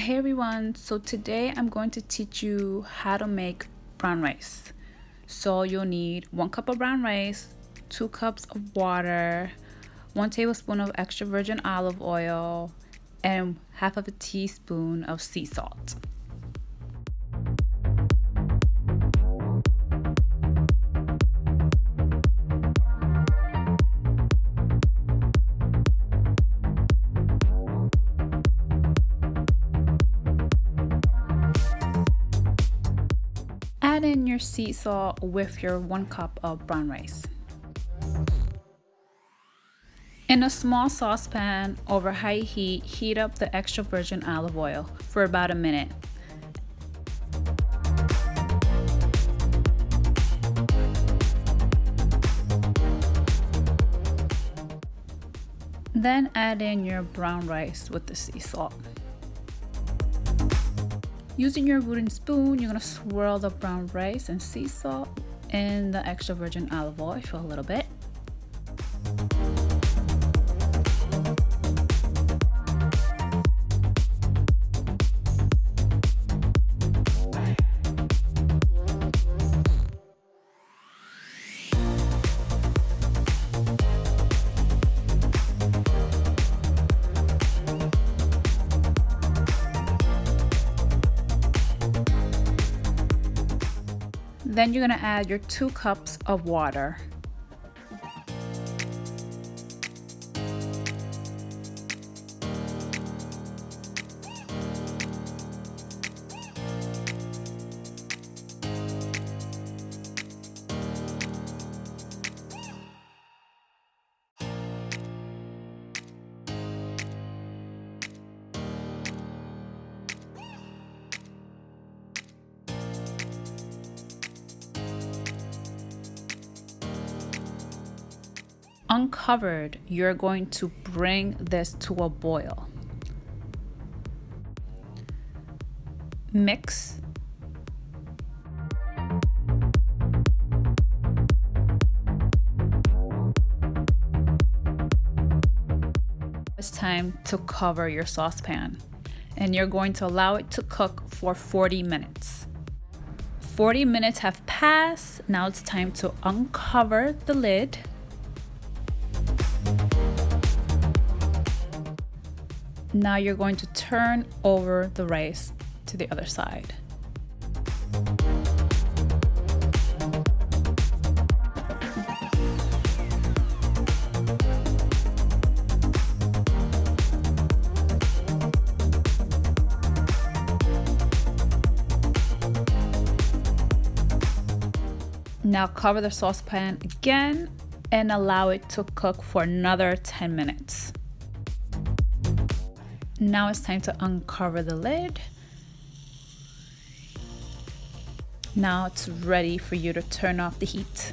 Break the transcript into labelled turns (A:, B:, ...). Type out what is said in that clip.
A: Hey everyone, so today I'm going to teach you how to make brown rice. So you'll need 1 cup of brown rice, 2 cups of water, 1 tablespoon of extra virgin olive oil, and half of a teaspoon of sea salt. Add in your sea salt with your 1 cup of brown rice. In a small saucepan over high heat, heat up the extra virgin olive oil for about a minute. Then add in your brown rice with the sea salt. Using your wooden spoon, you're going to swirl the brown rice and sea salt in the extra virgin olive oil for a little bit. Then you're going to add your 2 cups of water. Uncovered, you're going to bring this to a boil. Mix. It's time to cover your saucepan, and you're going to allow it to cook for 40 minutes. 40 minutes have passed. Now it's time to uncover the lid. Now you're going to turn over the rice to the other side. Now cover the saucepan again and allow it to cook for another 10 minutes. Now it's time to uncover the lid. Now it's ready for you to turn off the heat.